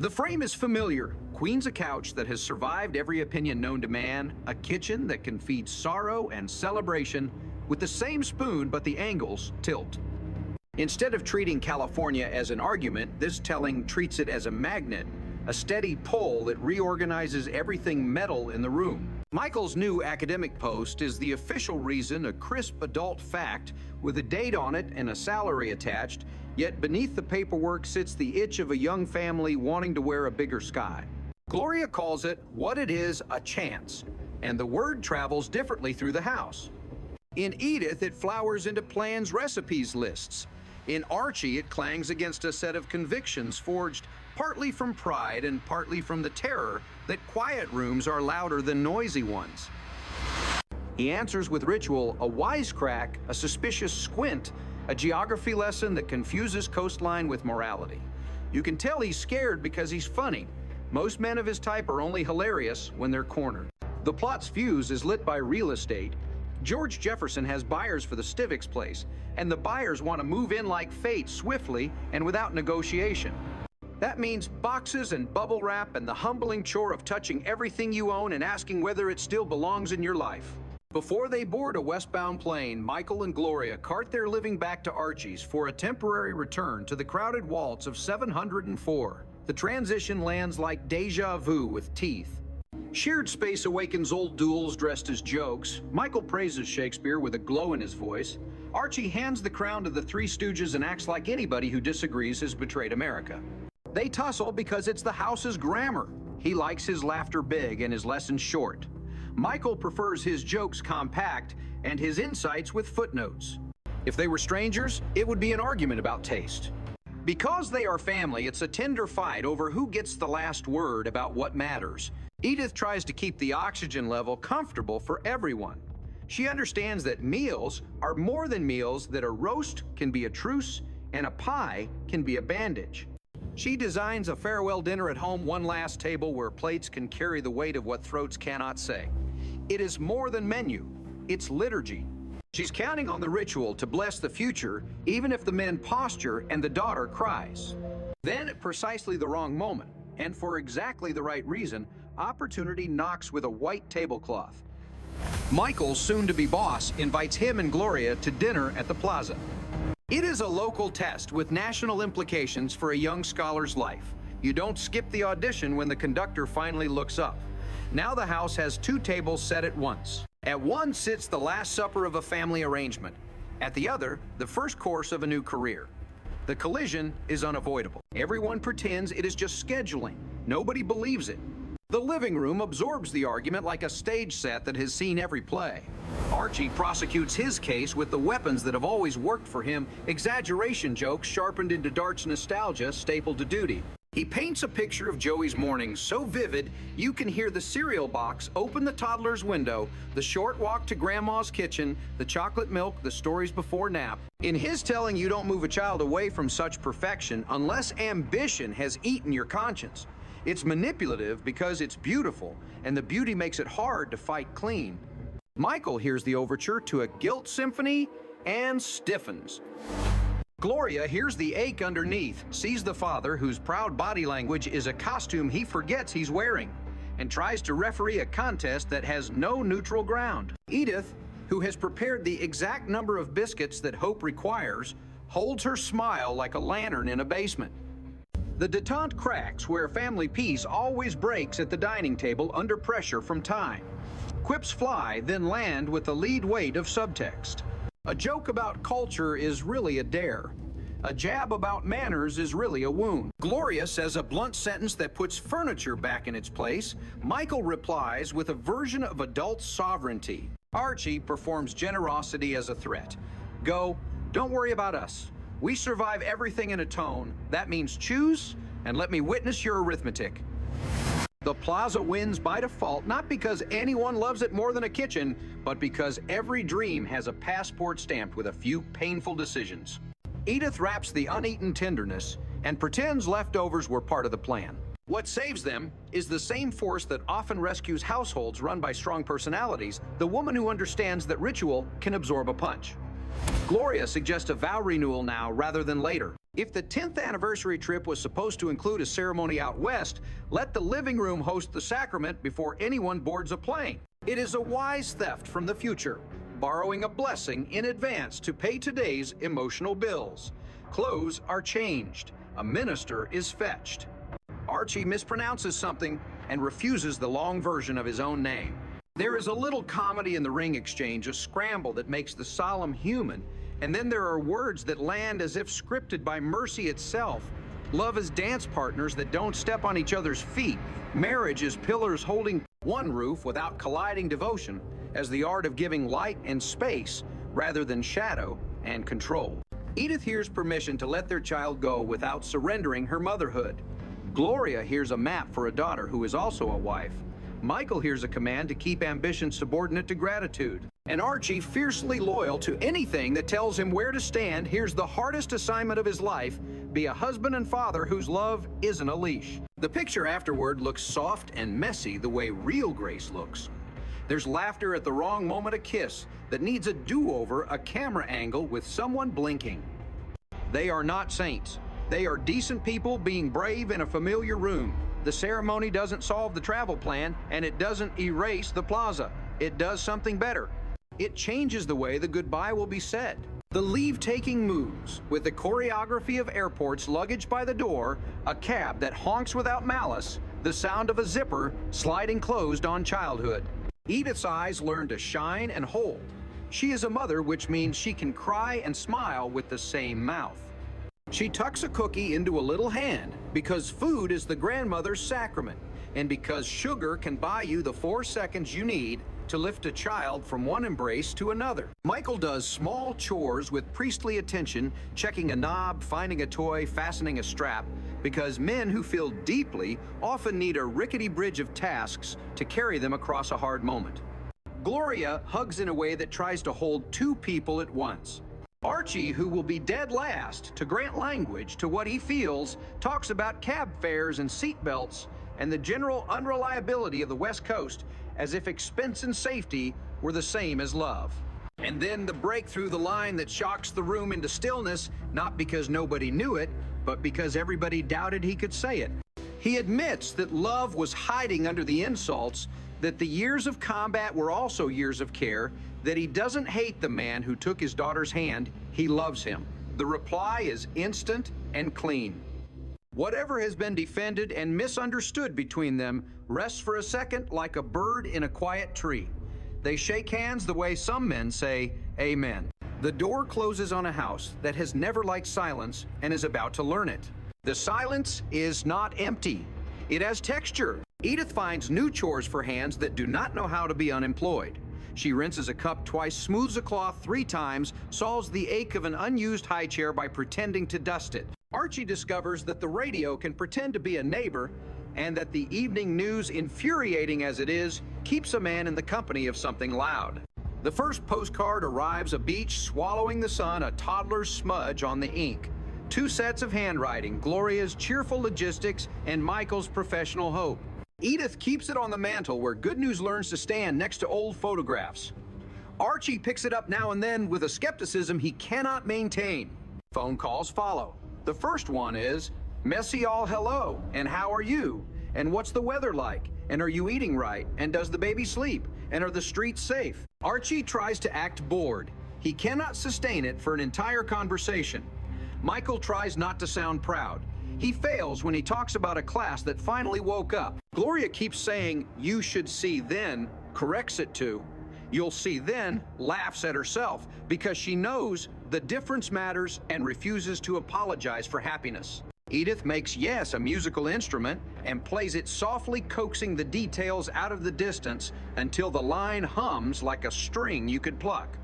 The frame is familiar. Queen's a couch that has survived every opinion known to man, a kitchen that can feed sorrow and celebration with the same spoon but the angles tilt. Instead of treating California as an argument, this telling treats it as a magnet, a steady pull that reorganizes everything metal in the room. Michael's new academic post is the official reason, a crisp adult fact with a date on it and a salary attached, yet beneath the paperwork sits the itch of a young family wanting to wear a bigger sky. Gloria calls it what it is, a chance, and the word travels differently through the house. In Edith, it flowers into plans, recipes, lists. In Archie, it clangs against a set of convictions forged partly from pride and partly from the terror that quiet rooms are louder than noisy ones. He answers with ritual, a wisecrack, a suspicious squint, a geography lesson that confuses coastline with morality. You can tell he's scared because he's funny. Most men of his type are only hilarious when they're cornered. The plot's fuse is lit by real estate. George Jefferson has buyers for the Stivics place, and the buyers want to move in like fate, swiftly and without negotiation. That means boxes and bubble wrap and the humbling chore of touching everything you own and asking whether it still belongs in your life. Before they board a westbound plane, Michael and Gloria cart their living back to Archie's for a temporary return to the crowded waltz of 704. The transition lands like deja vu with teeth. Shared space awakens old duels dressed as jokes. Michael praises Shakespeare with a glow in his voice. Archie hands the crown to the Three Stooges and acts like anybody who disagrees has betrayed America. They tussle because it's the house's grammar. He likes his laughter big and his lessons short. Michael prefers his jokes compact and his insights with footnotes. If they were strangers, it would be an argument about taste. Because they are family, it's a tender fight over who gets the last word about what matters. Edith tries to keep the oxygen level comfortable for everyone. She understands that meals are more than meals, that a roast can be a truce and a pie can be a bandage. She designs a farewell dinner at home, one last table where plates can carry the weight of what throats cannot say. It is more than menu, it's liturgy. She's counting on the ritual to bless the future, even if the men posture and the daughter cries. Then, at precisely the wrong moment, and for exactly the right reason, opportunity knocks with a white tablecloth. Michael, soon-to-be boss, invites him and Gloria to dinner at the Plaza. It is a local test with national implications for a young scholar's life. You don't skip the audition when the conductor finally looks up. Now the house has two tables set at once. At one sits the last supper of a family arrangement. At the other, the first course of a new career. The collision is unavoidable. Everyone pretends it is just scheduling. Nobody believes it. The living room absorbs the argument like a stage set that has seen every play. Archie prosecutes his case with the weapons that have always worked for him, exaggeration jokes sharpened into Dart's nostalgia stapled to duty. He paints a picture of Joey's mornings so vivid you can hear the cereal box open the toddler's window, the short walk to grandma's kitchen, the chocolate milk, the stories before nap. In his telling, you don't move a child away from such perfection unless ambition has eaten your conscience. It's manipulative because it's beautiful, and the beauty makes it hard to fight clean. Michael hears the overture to a guilt symphony and stiffens. Gloria hears the ache underneath, sees the father, whose proud body language is a costume he forgets he's wearing, and tries to referee a contest that has no neutral ground. Edith, who has prepared the exact number of biscuits that hope requires, holds her smile like a lantern in a basement. The detente cracks where family peace always breaks at the dining table under pressure from time. Quips fly, then land with the lead weight of subtext. A joke about culture is really a dare. A jab about manners is really a wound. Gloria says a blunt sentence that puts furniture back in its place. Michael replies with a version of adult sovereignty. Archie performs generosity as a threat. Go, don't worry about us. We survive everything in a tone. That means choose and let me witness your arithmetic. The Plaza wins by default, not because anyone loves it more than a kitchen, but because every dream has a passport stamped with a few painful decisions. Edith wraps the uneaten tenderness and pretends leftovers were part of the plan. What saves them is the same force that often rescues households run by strong personalities, the woman who understands that ritual can absorb a punch. Gloria suggests a vow renewal now rather than later. If the 10th anniversary trip was supposed to include a ceremony out west, let the living room host the sacrament before anyone boards a plane. It is a wise theft from the future, borrowing a blessing in advance to pay today's emotional bills. Clothes are changed. A minister is fetched. Archie mispronounces something and refuses the long version of his own name. There is a little comedy in the ring exchange, a scramble that makes the solemn human, and then there are words that land as if scripted by mercy itself. Love is dance partners that don't step on each other's feet. Marriage is pillars holding one roof without colliding devotion, as the art of giving light and space rather than shadow and control. Edith hears permission to let their child go without surrendering her motherhood. Gloria hears a map for a daughter who is also a wife. Michael hears a command to keep ambition subordinate to gratitude. And Archie, fiercely loyal to anything that tells him where to stand, hears the hardest assignment of his life: be a husband and father whose love isn't a leash. The picture afterward looks soft and messy the way real grace looks. There's laughter at the wrong moment, a kiss that needs a do-over, a camera angle with someone blinking. They are not saints. They are decent people being brave in a familiar room. The ceremony doesn't solve the travel plan, and it doesn't erase the plaza. It does something better. It changes the way the goodbye will be said. The leave-taking moves, with the choreography of airports, luggage by the door, a cab that honks without malice, the sound of a zipper sliding closed on childhood. Edith's eyes learn to shine and hold. She is a mother, which means she can cry and smile with the same mouth. She tucks a cookie into a little hand because food is the grandmother's sacrament, and because sugar can buy you the 4 seconds you need to lift a child from one embrace to another. Michael does small chores with priestly attention, checking a knob, finding a toy, fastening a strap, because men who feel deeply often need a rickety bridge of tasks to carry them across a hard moment. Gloria hugs in a way that tries to hold 2 people at once. Archie, who will be dead last to grant language to what he feels, talks about cab fares and seat belts and the general unreliability of the West Coast, as if expense and safety were the same as love. And then the break through the line that shocks the room into stillness, not because nobody knew it, but because everybody doubted he could say it. He admits that love was hiding under the insults, that the years of combat were also years of care, that he doesn't hate the man who took his daughter's hand, he loves him. The reply is instant and clean. Whatever has been defended and misunderstood between them rests for a second like a bird in a quiet tree. They shake hands the way some men say, "Amen." The door closes on a house that has never liked silence and is about to learn it. The silence is not empty. It has texture. Edith finds new chores for hands that do not know how to be unemployed. She rinses a cup twice, smooths a cloth 3 times, solves the ache of an unused high chair by pretending to dust it. Archie discovers that the radio can pretend to be a neighbor, and that the evening news, infuriating as it is, keeps a man in the company of something loud. The first postcard arrives, a beach swallowing the sun, a toddler's smudge on the ink. 2 sets of handwriting, Gloria's cheerful logistics and Michael's professional hope. Edith keeps it on the mantle where good news learns to stand next to old photographs. Archie picks it up now and then with a skepticism he cannot maintain. Phone calls follow. The first one is, "Messy all hello, and how are you? And what's the weather like? And are you eating right? And does the baby sleep? And are the streets safe?" Archie tries to act bored. He cannot sustain it for an entire conversation. Michael tries not to sound proud. He fails when he talks about a class that finally woke up. Gloria keeps saying, "You should see then," corrects it to, "You'll see then," laughs at herself because she knows the difference matters and refuses to apologize for happiness. Edith makes yes a musical instrument and plays it softly, coaxing the details out of the distance until the line hums like a string you could pluck.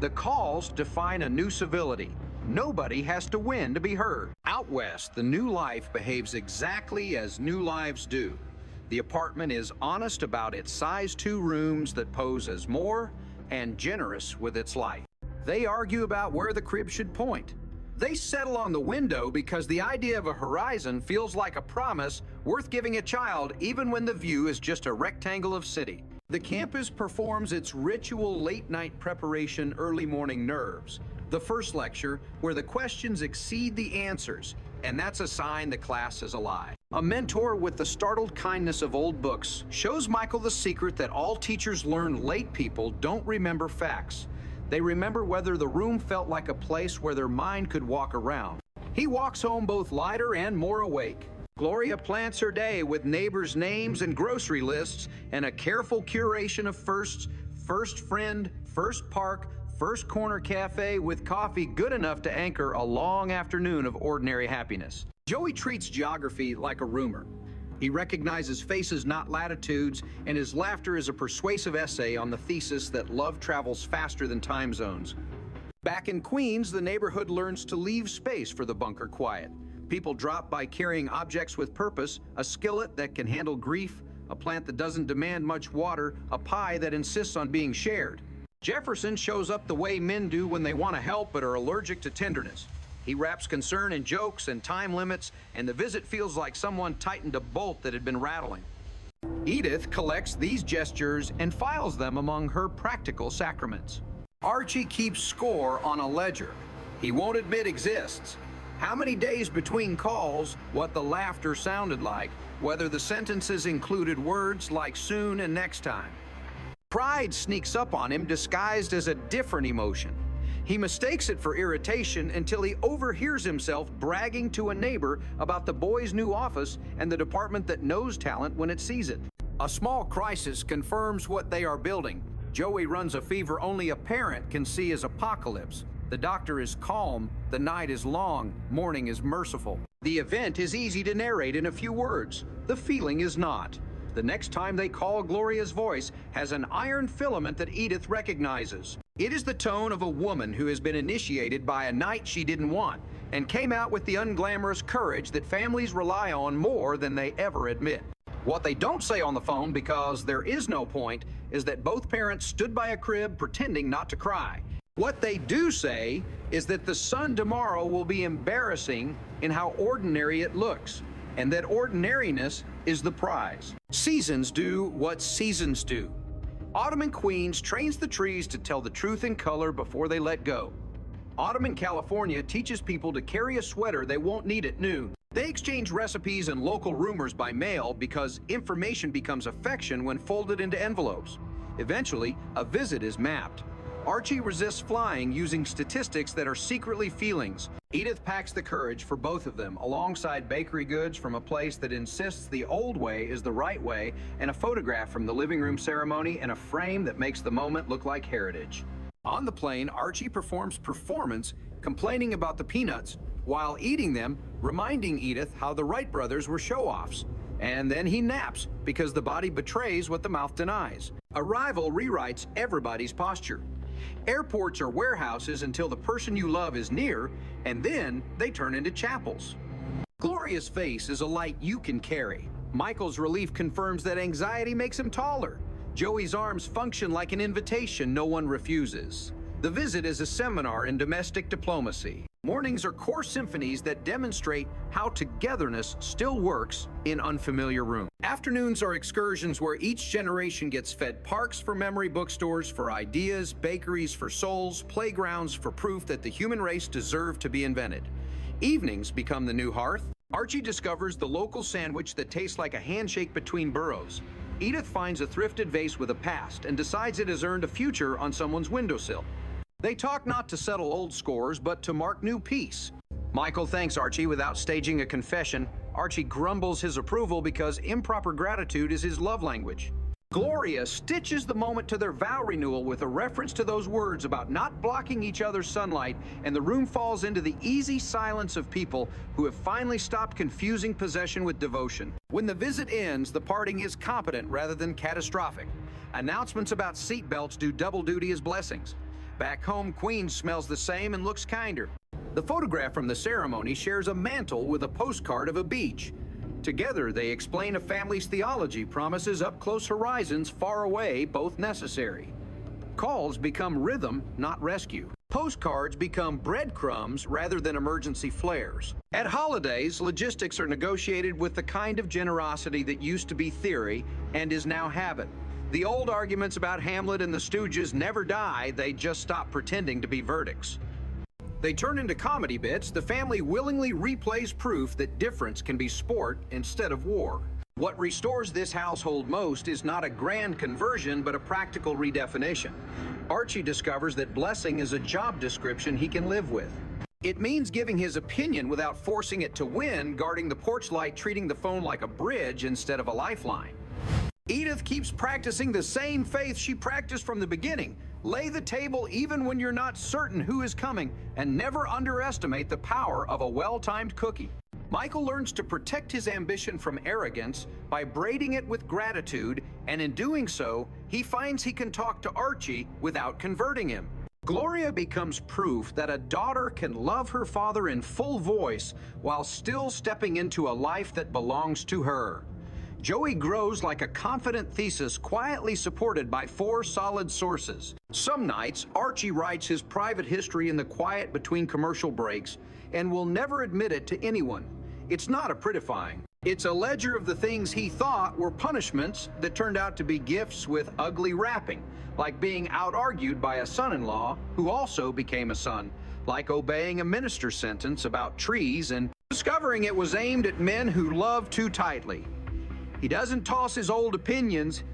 The calls define a new civility. Nobody has to win to be heard. Out west, the new life behaves exactly as new lives do. The apartment is honest about its size 2 rooms that pose as more, and generous with its light. They argue about where the crib should point. They settle on the window because the idea of a horizon feels like a promise worth giving a child even when the view is just a rectangle of city. The campus performs its ritual late-night preparation, early morning nerves. The first lecture, where the questions exceed the answers, and that's a sign the class is alive. A mentor with the startled kindness of old books shows Michael the secret that all teachers learn late people don't remember facts. They remember whether the room felt like a place where their mind could walk around. He walks home both lighter and more awake. Gloria plants her day with neighbors' names and grocery lists and a careful curation of firsts: first friend, first park, first corner cafe, with coffee good enough to anchor a long afternoon of ordinary happiness. Joey treats geography like a roomer. He recognizes faces, not latitudes, and his laughter is a persuasive essay on the thesis that love travels faster than time zones. Back in Queens, the neighborhood learns to leave space for the bunker quiet. People drop by carrying objects with purpose: a skillet that can handle grief, a plant that doesn't demand much water, a pie that insists on being shared. Jefferson shows up the way men do when they want to help but are allergic to tenderness. He wraps concern in jokes and time limits, and the visit feels like someone tightened a bolt that had been rattling. Edith collects these gestures and files them among her practical sacraments. Archie keeps score on a ledger he won't admit exists. How many days between calls, what the laughter sounded like, whether the sentences included words like soon and next time. Pride sneaks up on him disguised as a different emotion. He mistakes it for irritation until he overhears himself bragging to a neighbor about the boys' new office and the department that knows talent when it sees it. A small crisis confirms what they are building. Joey runs a fever only a parent can see as apocalypse. The doctor is calm, the night is long, morning is merciful. The event is easy to narrate in a few words. The feeling is not. The next time they call, Gloria's voice has an iron filament that Edith recognizes. It is the tone of a woman who has been initiated by a night she didn't want and came out with the unglamorous courage that families rely on more than they ever admit. What they don't say on the phone, because there is no point, is that both parents stood by a crib pretending not to cry. What they do say is that the sun tomorrow will be embarrassing in how ordinary it looks, and that ordinariness is the prize. Seasons do what seasons do. Autumn in Queens trains the trees to tell the truth in color before they let go. Autumn in California teaches people to carry a sweater they won't need at noon. They exchange recipes and local rumors by mail because information becomes affection when folded into envelopes. Eventually, a visit is mapped. Archie resists flying using statistics that are secretly feelings. Edith packs the courage for both of them, alongside bakery goods from a place that insists the old way is the right way, and a photograph from the living room ceremony in a frame that makes the moment look like heritage. On the plane, Archie performs performance, complaining about the peanuts, while eating them, reminding Edith how the Wright brothers were show-offs. And then he naps, because the body betrays what the mouth denies. Arrival rewrites everybody's posture. Airports are warehouses until the person you love is near, and then they turn into chapels. Gloria's face is a light you can carry. Michael's relief confirms that anxiety makes him taller. Joey's arms function like an invitation no one refuses. The visit is a seminar in domestic diplomacy. Mornings are core symphonies that demonstrate how togetherness still works in unfamiliar rooms. Afternoons are excursions where each generation gets fed parks for memory, bookstores for ideas, bakeries for souls, playgrounds for proof that the human race deserved to be invented. Evenings become the new hearth. Archie discovers the local sandwich that tastes like a handshake between burrows. Edith finds a thrifted vase with a past and decides it has earned a future on someone's windowsill. They talk not to settle old scores, but to mark new peace. Michael thanks Archie without staging a confession. Archie grumbles his approval because improper gratitude is his love language. Gloria stitches the moment to their vow renewal with a reference to those words about not blocking each other's sunlight, and the room falls into the easy silence of people who have finally stopped confusing possession with devotion. When the visit ends, the parting is competent rather than catastrophic. Announcements about seatbelts do double duty as blessings. Back home, Queens smells the same and looks kinder. The photograph from the ceremony shares a mantle with a postcard of a beach. Together, they explain a family's theology promises up-close horizons far away, both necessary. Calls become rhythm, not rescue. Postcards become breadcrumbs rather than emergency flares. At holidays, logistics are negotiated with the kind of generosity that used to be theory and is now habit. The old arguments about Hamlet and the Stooges never die, they just stop pretending to be verdicts. They turn into comedy bits. The family willingly replays proof that difference can be sport instead of war. What restores this household most is not a grand conversion, but a practical redefinition. Archie discovers that blessing is a job description he can live with. It means giving his opinion without forcing it to win, guarding the porch light, treating the phone like a bridge instead of a lifeline. Edith keeps practicing the same faith she practiced from the beginning. Lay the table even when you're not certain who is coming, and never underestimate the power of a well-timed cookie. Michael learns to protect his ambition from arrogance by braiding it with gratitude, and in doing so, he finds he can talk to Archie without converting him. Gloria becomes proof that a daughter can love her father in full voice while still stepping into a life that belongs to her. Joey grows like a confident thesis quietly supported by 4 solid sources. Some nights, Archie writes his private history in the quiet between commercial breaks and will never admit it to anyone. It's not a prettifying. It's a ledger of the things he thought were punishments that turned out to be gifts with ugly wrapping, like being out-argued by a son-in-law who also became a son, like obeying a minister's sentence about trees and discovering it was aimed at men who love too tightly. He doesn't toss his old opinions,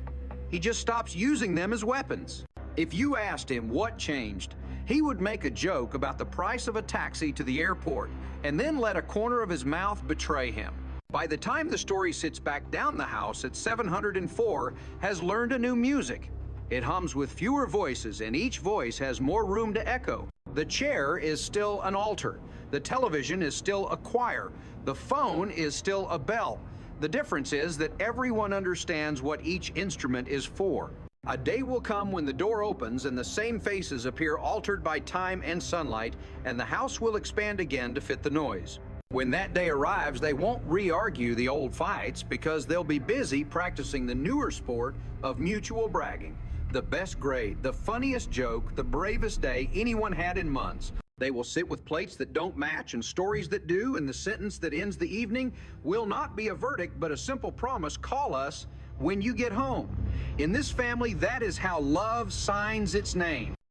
he just stops using them as weapons. If you asked him what changed, he would make a joke about the price of a taxi to the airport and then let a corner of his mouth betray him. By the time the story sits back down, the house at 704 has learned a new music. It hums with fewer voices, and each voice has more room to echo. The chair is still an altar. The television is still a choir. The phone is still a bell. The difference is that everyone understands what each instrument is for. A day will come when the door opens and the same faces appear altered by time and sunlight, and the house will expand again to fit the noise. When that day arrives, they won't re-argue the old fights because they'll be busy practicing the newer sport of mutual bragging. The best grade, the funniest joke, the bravest day anyone had in months. They will sit with plates that don't match and stories that do, and the sentence that ends the evening will not be a verdict, but a simple promise: call us when you get home. In this family, that is how love signs its name.